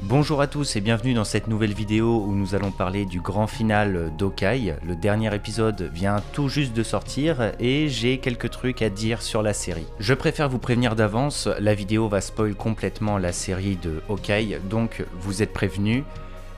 Bonjour à tous et bienvenue dans cette nouvelle vidéo où nous allons parler du grand final d'Hawkeye. Le dernier épisode vient tout juste de sortir et j'ai quelques trucs à dire sur la série. Je préfère vous prévenir d'avance, la vidéo va spoil complètement la série de Hawkeye, donc vous êtes prévenus.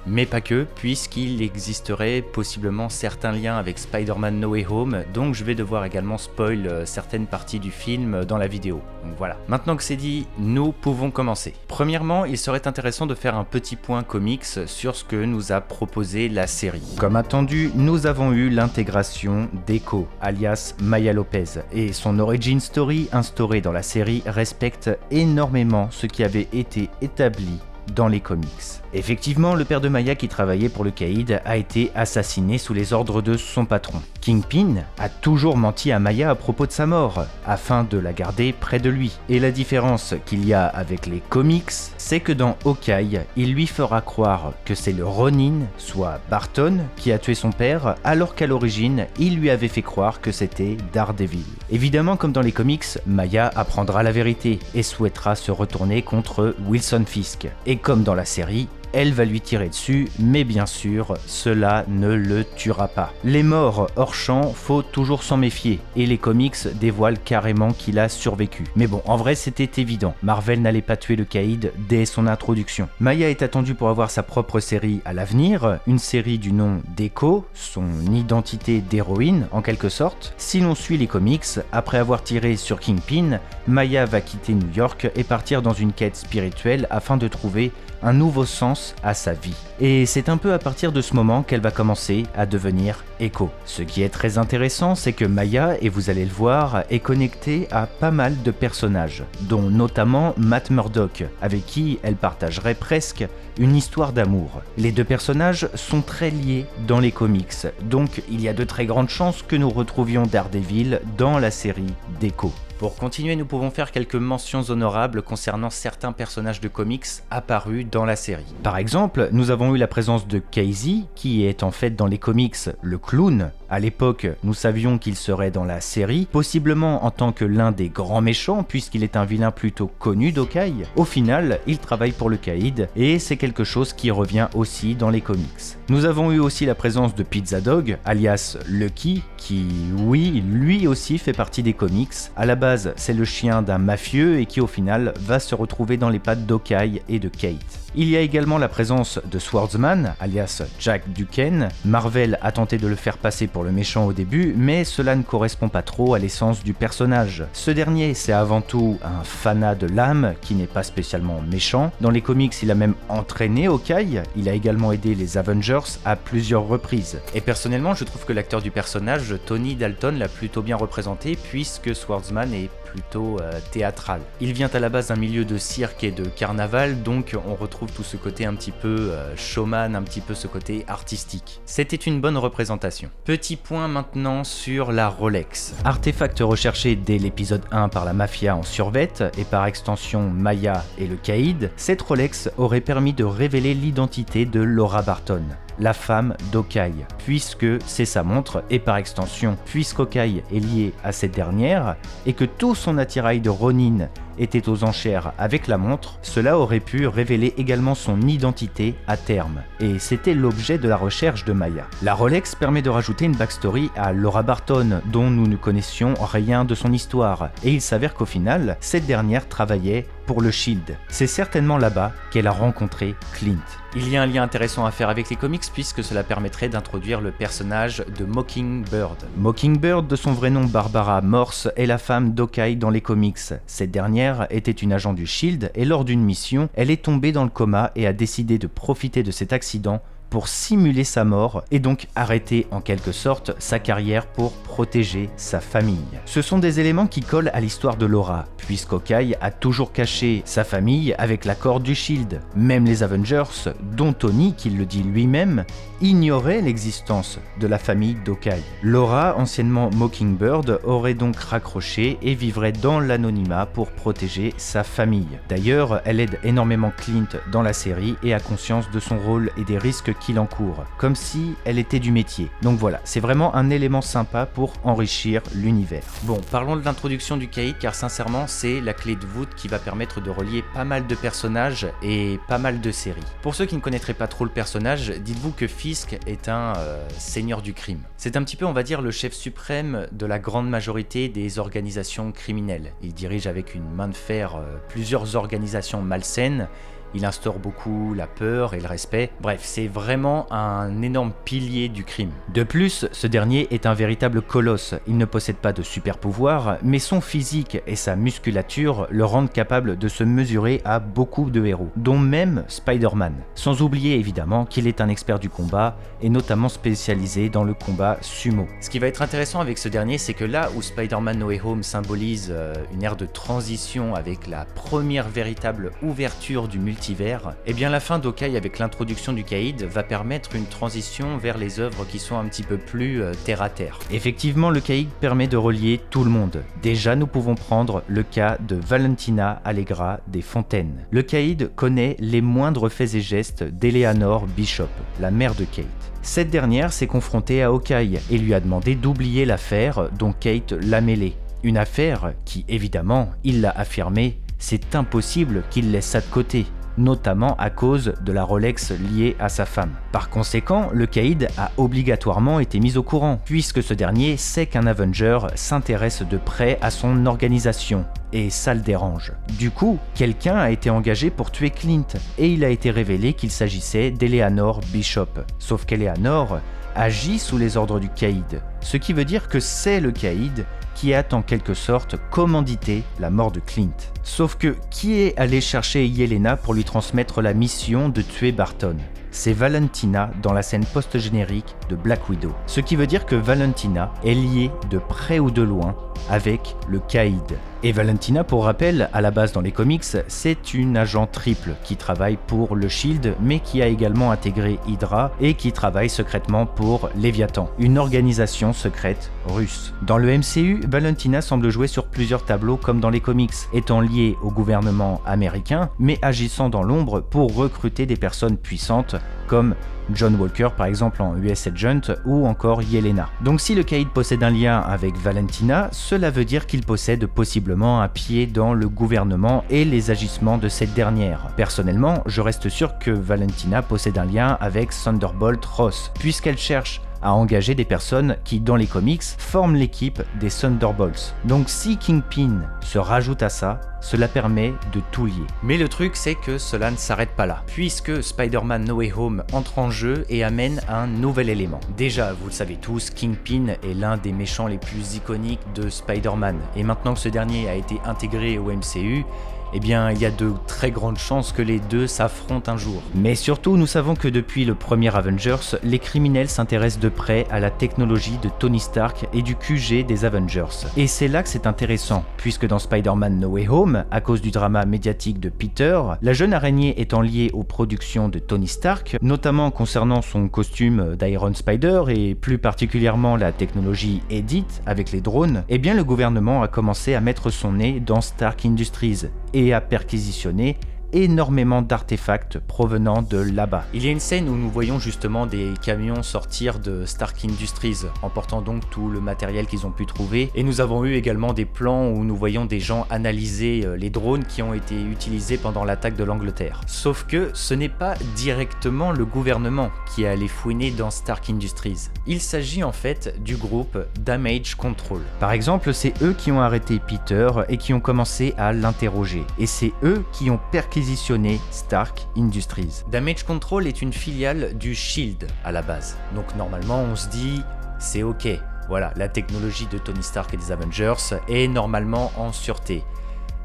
Mais pas que, puisqu'il existerait possiblement certains liens avec Spider-Man No Way Home, donc je vais devoir également spoil certaines parties du film dans la vidéo. Donc voilà. Maintenant que c'est dit, nous pouvons commencer. Premièrement, il serait intéressant de faire un petit point comics sur ce que nous a proposé la série. Comme attendu, nous avons eu l'intégration d'Echo, alias Maya Lopez, et son origin story instaurée dans la série respecte énormément ce qui avait été établi dans les comics. Effectivement, le père de Maya qui travaillait pour le Caïd a été assassiné sous les ordres de son patron. Kingpin a toujours menti à Maya à propos de sa mort, afin de la garder près de lui. Et la différence qu'il y a avec les comics, c'est que dans Hawkeye, il lui fera croire que c'est le Ronin, soit Barton, qui a tué son père, alors qu'à l'origine, il lui avait fait croire que c'était Daredevil. Évidemment, comme dans les comics, Maya apprendra la vérité et souhaitera se retourner contre Wilson Fisk. Et comme dans la série, elle va lui tirer dessus, mais bien sûr, cela ne le tuera pas. Les morts hors champ, faut toujours s'en méfier, et les comics dévoilent carrément qu'il a survécu. Mais bon, en vrai c'était évident, Marvel n'allait pas tuer le Caïd dès son introduction. Maya est attendue pour avoir sa propre série à l'avenir, une série du nom d'Echo, son identité d'héroïne en quelque sorte. Si l'on suit les comics, après avoir tiré sur Kingpin, Maya va quitter New York et partir dans une quête spirituelle afin de trouver un nouveau sens à sa vie. Et c'est un peu à partir de ce moment qu'elle va commencer à devenir Echo. Ce qui est très intéressant, c'est que Maya, et vous allez le voir, est connectée à pas mal de personnages, dont notamment Matt Murdock, avec qui elle partagerait presque une histoire d'amour. Les deux personnages sont très liés dans les comics, donc il y a de très grandes chances que nous retrouvions Daredevil dans la série d'Echo. Pour continuer, nous pouvons faire quelques mentions honorables concernant certains personnages de comics apparus dans la série. Par exemple, nous avons eu la présence de Casey, qui est en fait dans les comics le clown. À l'époque, nous savions qu'il serait dans la série, possiblement en tant que l'un des grands méchants, puisqu'il est un vilain plutôt connu d'Hawkeye. Au final, il travaille pour le Caïd, et c'est quelque chose qui revient aussi dans les comics. Nous avons eu aussi la présence de Pizza Dog, alias Lucky, qui, oui, lui aussi fait partie des comics. À la base, c'est le chien d'un mafieux et qui au final va se retrouver dans les pattes d'Hawkeye et de Kate. Il y a également la présence de Swordsman, alias Jack Duquesne. Marvel a tenté de le faire passer pour le méchant au début, mais cela ne correspond pas trop à l'essence du personnage. Ce dernier, c'est avant tout un fanat de l'âme, qui n'est pas spécialement méchant. Dans les comics, il a même entraîné Hawkeye, il a également aidé les Avengers à plusieurs reprises. Et personnellement, je trouve que l'acteur du personnage, Tony Dalton, l'a plutôt bien représenté, puisque Swordsman est plutôt théâtral. Il vient à la base d'un milieu de cirque et de carnaval, donc on retrouve tout ce côté un petit peu showman, un petit peu ce côté artistique. C'était une bonne représentation. Petit point maintenant sur la Rolex. Artefact recherché dès l'épisode 1 par la mafia en survette et par extension Maya et le Caïd, cette Rolex aurait permis de révéler l'identité de Laura Barton, la femme d'Hawkeye, puisque c'est sa montre, et par extension, puisqu'Hawkeye est lié à cette dernière, et que tout son attirail de Ronin était aux enchères avec la montre, cela aurait pu révéler également son identité à terme, et c'était l'objet de la recherche de Maya. La Rolex permet de rajouter une backstory à Laura Barton, dont nous ne connaissions rien de son histoire, et il s'avère qu'au final, cette dernière travaillait pour le Shield. C'est certainement là-bas qu'elle a rencontré Clint. Il y a un lien intéressant à faire avec les comics puisque cela permettrait d'introduire le personnage de Mockingbird. Mockingbird, de son vrai nom Barbara Morse, est la femme d'Hawkeye dans les comics. Cette dernière était une agent du Shield et lors d'une mission, elle est tombée dans le coma et a décidé de profiter de cet accident pour simuler sa mort et donc arrêter en quelque sorte sa carrière pour protéger sa famille. Ce sont des éléments qui collent à l'histoire de Laura, puisqu'Hawkeye a toujours caché sa famille avec l'accord du Shield. Même les Avengers, dont Tony, qui le dit lui-même, ignoraient l'existence de la famille d'Hawkeye. Laura, anciennement Mockingbird, aurait donc raccroché et vivrait dans l'anonymat pour protéger sa famille. D'ailleurs, elle aide énormément Clint dans la série et a conscience de son rôle et des risques qu'il encourt, comme si elle était du métier. Donc voilà, c'est vraiment un élément sympa pour enrichir l'univers. Bon, parlons de l'introduction du caïd, car sincèrement, c'est la clé de voûte qui va permettre de relier pas mal de personnages et pas mal de séries. Pour ceux qui ne connaîtraient pas trop le personnage, dites-vous que Fisk est un seigneur du crime. C'est un petit peu, on va dire, le chef suprême de la grande majorité des organisations criminelles. Il dirige avec une main de fer plusieurs organisations malsaines. Il instaure beaucoup la peur et le respect. Bref, c'est vraiment un énorme pilier du crime. De plus, ce dernier est un véritable colosse. Il ne possède pas de super pouvoirs, mais son physique et sa musculature le rendent capable de se mesurer à beaucoup de héros, dont même Spider-Man. Sans oublier évidemment qu'il est un expert du combat, et notamment spécialisé dans le combat sumo. Ce qui va être intéressant avec ce dernier, c'est que là où Spider-Man No Way Home symbolise une ère de transition avec la première véritable ouverture du multivers, et bien la fin d'Hawkeye avec l'introduction du caïd va permettre une transition vers les œuvres qui sont un petit peu plus terre à terre. Effectivement, le caïd permet de relier tout le monde. Déjà, nous pouvons prendre le cas de Valentina Allegra des Fontaines. Le caïd connaît les moindres faits et gestes d'Eleanor Bishop, la mère de Kate. Cette dernière s'est confrontée à Hawkeye et lui a demandé d'oublier l'affaire dont Kate l'a mêlée. Une affaire qui, évidemment, il l'a affirmé, c'est impossible qu'il laisse ça de côté, notamment à cause de la Rolex liée à sa femme. Par conséquent, le caïd a obligatoirement été mis au courant, puisque ce dernier sait qu'un Avenger s'intéresse de près à son organisation, et ça le dérange. Du coup, quelqu'un a été engagé pour tuer Clint, et il a été révélé qu'il s'agissait d'Eleanor Bishop. Sauf qu'Eleanor agit sous les ordres du caïd, ce qui veut dire que c'est le caïd qui a en quelque sorte commandité la mort de Clint. Sauf que qui est allé chercher Yelena pour lui transmettre la mission de tuer Barton ? C'est Valentina dans la scène post-générique de Black Widow. Ce qui veut dire que Valentina est liée de près ou de loin avec le caïd. Et Valentina, pour rappel, à la base dans les comics, c'est une agent triple qui travaille pour le Shield, mais qui a également intégré Hydra et qui travaille secrètement pour Léviathan, une organisation secrète russe. Dans le MCU, Valentina semble jouer sur plusieurs tableaux comme dans les comics, étant liée au gouvernement américain, mais agissant dans l'ombre pour recruter des personnes puissantes comme John Walker par exemple en US Agent ou encore Yelena. Donc si le caïd possède un lien avec Valentina, cela veut dire qu'il possède possiblement un pied dans le gouvernement et les agissements de cette dernière. Personnellement, je reste sûr que Valentina possède un lien avec Thunderbolt Ross, puisqu'elle cherche à engager des personnes qui, dans les comics, forment l'équipe des Thunderbolts. Donc si Kingpin se rajoute à ça, cela permet de tout lier. Mais le truc, c'est que cela ne s'arrête pas là, puisque Spider-Man No Way Home entre en jeu et amène un nouvel élément. Déjà, vous le savez tous, Kingpin est l'un des méchants les plus iconiques de Spider-Man, et maintenant que ce dernier a été intégré au MCU, eh bien, il y a de très grandes chances que les deux s'affrontent un jour. Mais surtout, nous savons que depuis le premier Avengers, les criminels s'intéressent de près à la technologie de Tony Stark et du QG des Avengers. Et c'est là que c'est intéressant, puisque dans Spider-Man No Way Home, à cause du drama médiatique de Peter, la jeune araignée étant liée aux productions de Tony Stark, notamment concernant son costume d'Iron Spider et plus particulièrement la technologie Edit avec les drones, eh bien le gouvernement a commencé à mettre son nez dans Stark Industries et à perquisitionner énormément d'artefacts provenant de là-bas. Il y a une scène où nous voyons justement des camions sortir de Stark Industries, emportant donc tout le matériel qu'ils ont pu trouver, et nous avons eu également des plans où nous voyons des gens analyser les drones qui ont été utilisés pendant l'attaque de l'Angleterre. Sauf que ce n'est pas directement le gouvernement qui est allé fouiner dans Stark Industries. Il s'agit en fait du groupe Damage Control. Par exemple, c'est eux qui ont arrêté Peter et qui ont commencé à l'interroger, et c'est eux qui ont perquisitionné Stark Industries. Damage Control est une filiale du Shield à la base. Donc normalement on se dit c'est ok, voilà, la technologie de Tony Stark et des Avengers est normalement en sûreté.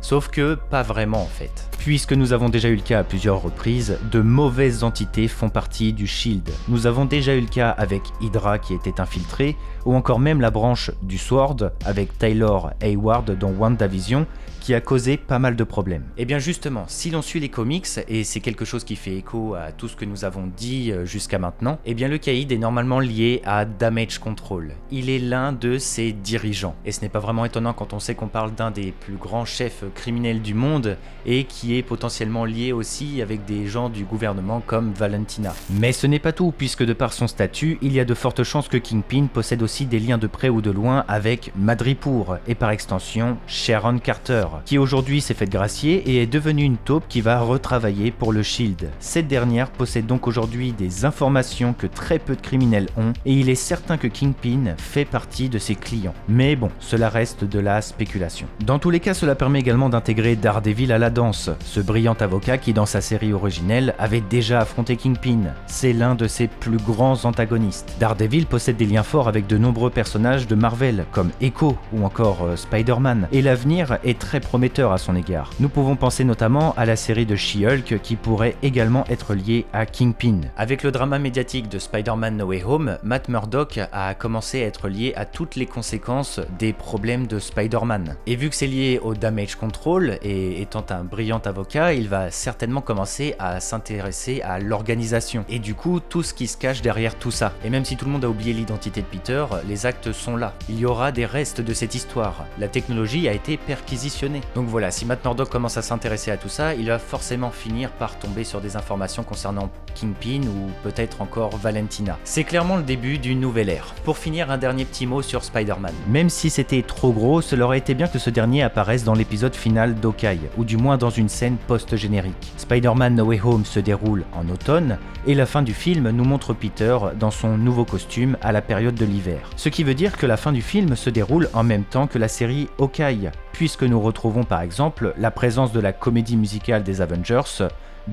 Sauf que pas vraiment en fait. Puisque nous avons déjà eu le cas à plusieurs reprises, de mauvaises entités font partie du Shield. Nous avons déjà eu le cas avec Hydra qui était infiltré, ou encore même la branche du Sword avec Taylor Hayward dans WandaVision, qui qui a causé pas mal de problèmes. Et bien justement, si l'on suit les comics, et c'est quelque chose qui fait écho à tout ce que nous avons dit jusqu'à maintenant, et bien le Caïd est normalement lié à Damage Control. Il est l'un de ses dirigeants. Et ce n'est pas vraiment étonnant quand on sait qu'on parle d'un des plus grands chefs criminels du monde, et qui est potentiellement lié aussi avec des gens du gouvernement comme Valentina. Mais ce n'est pas tout, puisque de par son statut, il y a de fortes chances que Kingpin possède aussi des liens de près ou de loin avec Madripoor, et par extension Sharon Carter, qui aujourd'hui s'est faite gracier et est devenue une taupe qui va retravailler pour le Shield. Cette dernière possède donc aujourd'hui des informations que très peu de criminels ont, et il est certain que Kingpin fait partie de ses clients. Mais bon, cela reste de la spéculation. Dans tous les cas, cela permet également d'intégrer Daredevil à la danse, ce brillant avocat qui dans sa série originelle avait déjà affronté Kingpin. C'est l'un de ses plus grands antagonistes. Daredevil possède des liens forts avec de nombreux personnages de Marvel, comme Echo ou encore Spider-Man, et l'avenir est très prometteur à son égard. Nous pouvons penser notamment à la série de She-Hulk qui pourrait également être liée à Kingpin. Avec le drama médiatique de Spider-Man No Way Home, Matt Murdock a commencé à être lié à toutes les conséquences des problèmes de Spider-Man. Et vu que c'est lié au Damage Control, et étant un brillant avocat, il va certainement commencer à s'intéresser à l'organisation, et du coup tout ce qui se cache derrière tout ça. Et même si tout le monde a oublié l'identité de Peter, les actes sont là. Il y aura des restes de cette histoire. La technologie a été perquisitionnée. Donc voilà, si Matt Murdock commence à s'intéresser à tout ça, il va forcément finir par tomber sur des informations concernant Kingpin ou peut-être encore Valentina. C'est clairement le début d'une nouvelle ère. Pour finir, un dernier petit mot sur Spider-Man. Même si c'était trop gros, cela aurait été bien que ce dernier apparaisse dans l'épisode final d'Hawkeye, ou du moins dans une scène post-générique. Spider-Man No Way Home se déroule en automne, et la fin du film nous montre Peter dans son nouveau costume à la période de l'hiver. Ce qui veut dire que la fin du film se déroule en même temps que la série Hawkeye, puisque nous retrouvons par exemple la présence de la comédie musicale des Avengers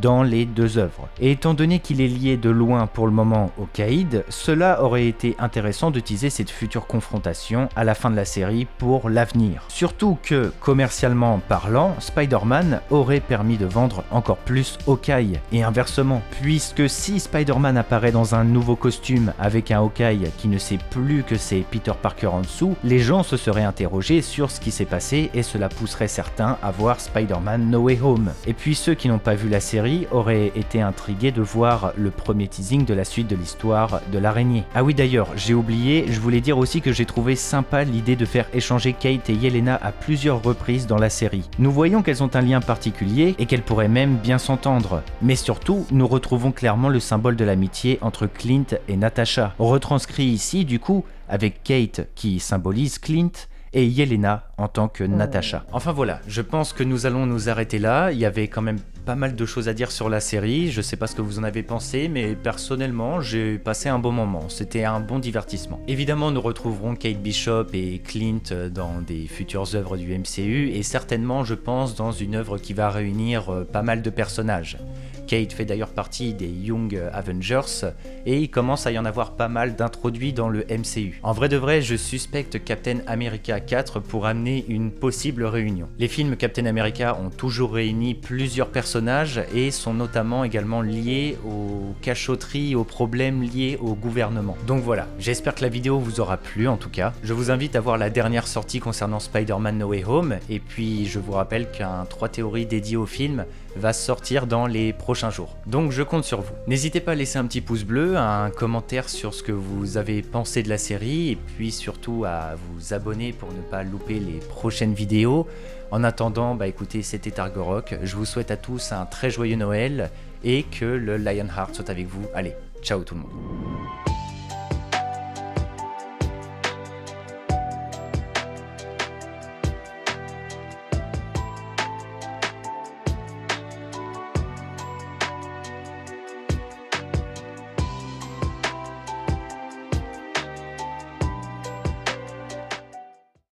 dans les deux œuvres. Et étant donné qu'il est lié de loin pour le moment au Caïd, cela aurait été intéressant de teaser cette future confrontation à la fin de la série pour l'avenir. Surtout que, commercialement parlant, Spider-Man aurait permis de vendre encore plus Hawkeye, et inversement, puisque si Spider-Man apparaît dans un nouveau costume avec un Hawkeye qui ne sait plus que c'est Peter Parker en dessous, les gens se seraient interrogés sur ce qui s'est passé et cela pousserait certains à voir Spider-Man No Way Home. Et puis ceux qui n'ont pas vu la série aurait été intrigué de voir le premier teasing de la suite de l'histoire de l'araignée. Ah oui d'ailleurs, j'ai oublié, je voulais dire aussi que j'ai trouvé sympa l'idée de faire échanger Kate et Yelena à plusieurs reprises dans la série. Nous voyons qu'elles ont un lien particulier et qu'elles pourraient même bien s'entendre. Mais surtout, nous retrouvons clairement le symbole de l'amitié entre Clint et Natasha, retranscrit ici du coup avec Kate qui symbolise Clint et Yelena en tant que Natasha. Enfin voilà, je pense que nous allons nous arrêter là. Il y avait quand même pas mal de choses à dire sur la série, je sais pas ce que vous en avez pensé, mais personnellement j'ai passé un bon moment, c'était un bon divertissement. Évidemment nous retrouverons Kate Bishop et Clint dans des futures œuvres du MCU, et certainement je pense dans une œuvre qui va réunir pas mal de personnages. Kate fait d'ailleurs partie des Young Avengers, et il commence à y en avoir pas mal d'introduits dans le MCU. En vrai de vrai, je suspecte Captain America 4 pour amener une possible réunion. Les films Captain America ont toujours réuni plusieurs personnages et sont notamment également liés aux cachotteries, aux problèmes liés au gouvernement. Donc voilà, j'espère que la vidéo vous aura plu en tout cas. Je vous invite à voir la dernière sortie concernant Spider-Man No Way Home, et puis je vous rappelle qu'un 3 théories dédié au film va sortir dans les prochains jours. Donc je compte sur vous. N'hésitez pas à laisser un petit pouce bleu, un commentaire sur ce que vous avez pensé de la série, et puis surtout à vous abonner pour ne pas louper les prochaines vidéos. En attendant, écoutez, c'était Argorock, je vous souhaite à tous un très joyeux Noël, et que le Lionheart soit avec vous. Allez, ciao tout le monde.